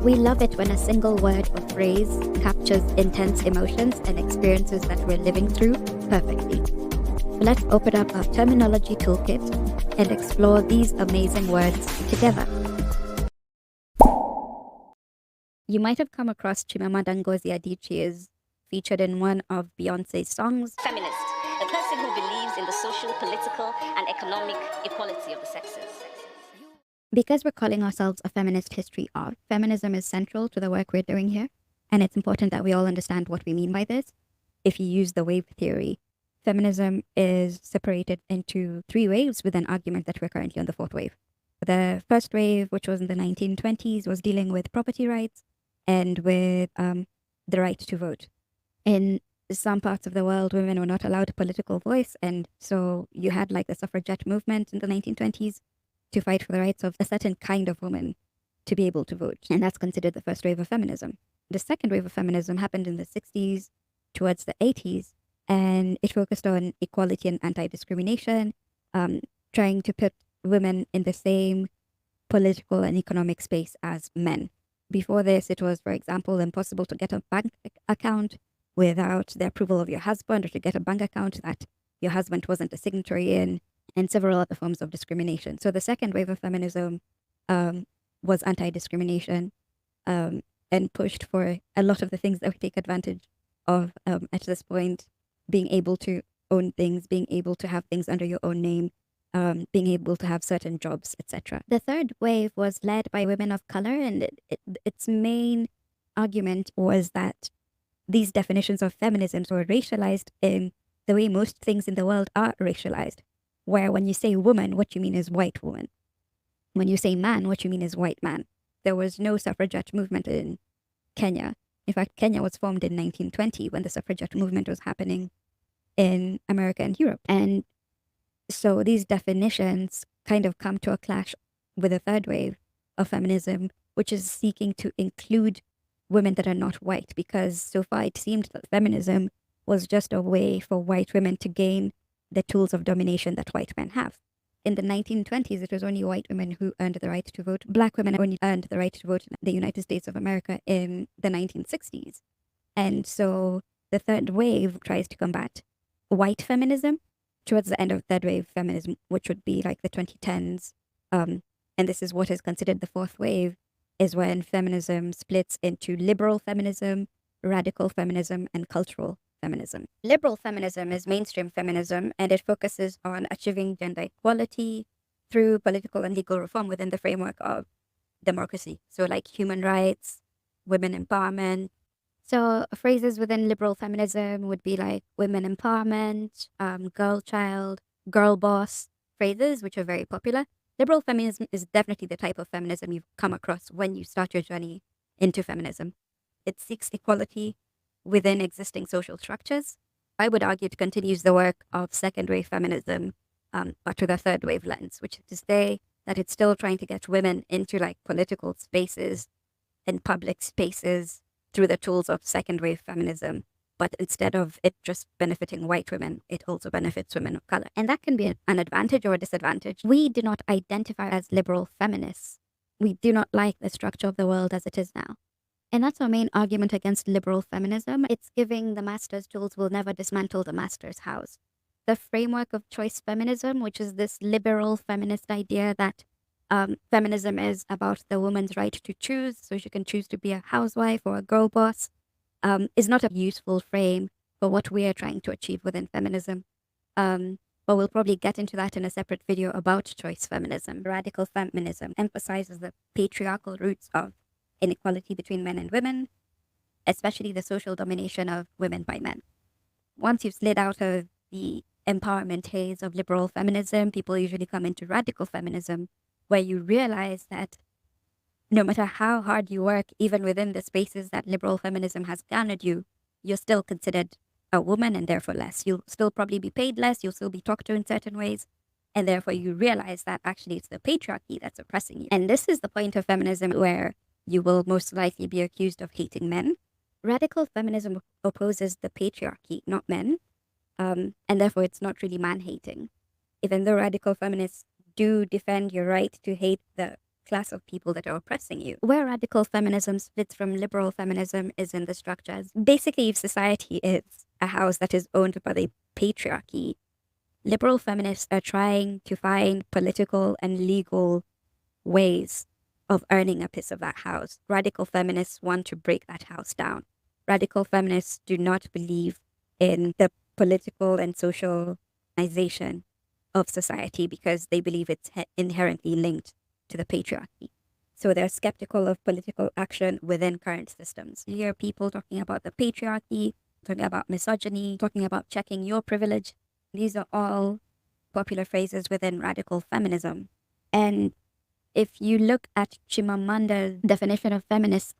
We love it when a single word or phrase captures intense emotions and experiences that we're living through perfectly. So let's open up our Terminology Toolkit and explore these amazing words together. You might have come across Chimamanda Ngozi Adichie's featured in one of Beyonce's songs. Feminist, a person who believes in the social, political, and economic equality of the sexes. Because we're calling ourselves a feminist history of, feminism is central to the work we're doing here, and it's important that we all understand what we mean by this. If you use the wave theory, feminism is separated into 3 waves with an argument that we're currently on the 4th wave. The first wave, which was in the 1920s, was dealing with property rights and with the right to vote. In some parts of the world, women were not allowed a political voice, and so you had like the suffragette movement in the 1920s to fight for the rights of a certain kind of woman to be able to vote. And that's considered the first wave of feminism. The second wave of feminism happened in the 60s towards the 80s, and it focused on equality and anti-discrimination, trying to put women in the same political and economic space as men. Before this, it was, for example, impossible to get a bank account without the approval of your husband, or to get a bank account that your husband wasn't a signatory in, and several other forms of discrimination. So the second wave of feminism was anti-discrimination and pushed for a lot of the things that we take advantage of at this point, being able to own things, being able to have things under your own name, being able to have certain jobs, etc. The third wave was led by women of color, and its main argument was that these definitions of feminism were racialized in the way most things in the world are racialized, where when you say woman, what you mean is white woman. When you say man, what you mean is white man. There was no suffragette movement in Kenya. In fact, Kenya was formed in 1920 when the suffragette movement was happening in America and Europe. And so these definitions kind of come to a clash with the third wave of feminism, which is seeking to include women that are not white, because so far it seemed that feminism was just a way for white women to gain the tools of domination that white men have. In the 1920s, it was only white women who earned the right to vote. Black women only earned the right to vote in the United States of America in the 1960s. And so the third wave tries to combat white feminism towards the end of third wave feminism, which would be like the 2010s. And this is what is considered the fourth wave, is when feminism splits into liberal feminism, radical feminism, and cultural feminism. Liberal feminism is mainstream feminism, and it focuses on achieving gender equality through political and legal reform within the framework of democracy. So like human rights, women empowerment. So phrases within liberal feminism would be like women empowerment, girl child, girl boss, phrases which are very popular. Liberal feminism is definitely the type of feminism you've come across when you start your journey into feminism. It seeks equality within existing social structures. I would argue it continues the work of second wave feminism, but with a third wave lens, which is to say that it's still trying to get women into like political spaces and public spaces through the tools of second wave feminism. But instead of it just benefiting white women, it also benefits women of color. And that can be an advantage or a disadvantage. We do not identify as liberal feminists. We do not like the structure of the world as it is now. And that's our main argument against liberal feminism. It's giving the master's tools will never dismantle the master's house. The framework of choice feminism, which is this liberal feminist idea that feminism is about the woman's right to choose, so she can choose to be a housewife or a girl boss, is not a useful frame for what we are trying to achieve within feminism. But we'll probably get into that in a separate video about choice feminism. Radical feminism emphasizes the patriarchal roots of inequality between men and women, especially the social domination of women by men. Once you've slid out of the empowerment haze of liberal feminism, people usually come into radical feminism, where you realize that no matter how hard you work, even within the spaces that liberal feminism has garnered you, you're still considered a woman and therefore less. You'll still probably be paid less, you'll still be talked to in certain ways, and therefore you realize that actually it's the patriarchy that's oppressing you. And this is the point of feminism where you will most likely be accused of hating men. Radical feminism opposes the patriarchy, not men, and therefore it's not really man-hating. Even though radical feminists do defend your right to hate the class of people that are oppressing you. Where radical feminism splits from liberal feminism is in the structures. Basically, if society is a house that is owned by the patriarchy, liberal feminists are trying to find political and legal ways of earning a piece of that house. Radical feminists want to break that house down. Radical feminists do not believe in the political and socialization of society because they believe it's inherently linked to the patriarchy. So they're skeptical of political action within current systems. You hear people talking about the patriarchy, talking about misogyny, talking about checking your privilege. These are all popular phrases within radical feminism. And if you look at Chimamanda's definition of feminist,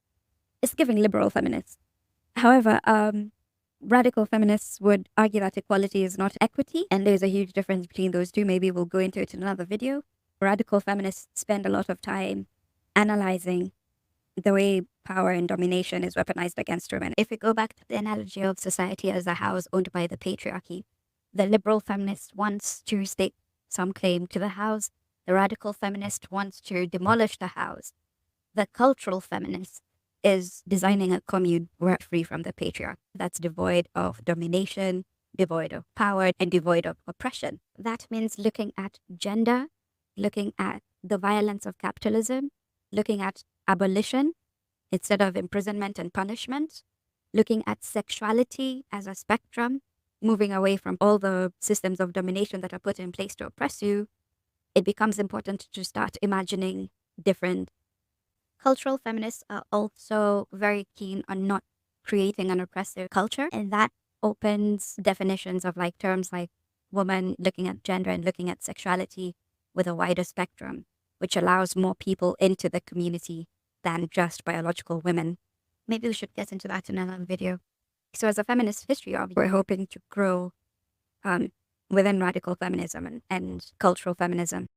it's giving liberal feminist. However, radical feminists would argue that equality is not equity, and there's a huge difference between those two. Maybe we'll go into it in another video. Radical feminists spend a lot of time analyzing the way power and domination is weaponized against women. If we go back to the analogy of society as a house owned by the patriarchy, the liberal feminist wants to stake some claim to the house. The radical feminist wants to demolish the house. The cultural feminist is designing a commune where free from the patriarchy that's devoid of domination, devoid of power, and devoid of oppression. That means looking at gender, looking at the violence of capitalism, looking at abolition instead of imprisonment and punishment, looking at sexuality as a spectrum, moving away from all the systems of domination that are put in place to oppress you. It becomes important to start imagining different. Cultural feminists are also very keen on not creating an oppressive culture, and that opens definitions of like terms like woman, looking at gender and looking at sexuality with a wider spectrum, which allows more people into the community than just biological women. Maybe we should get into that in another video. So as a feminist history of, we're hoping to grow within radical feminism and cultural feminism.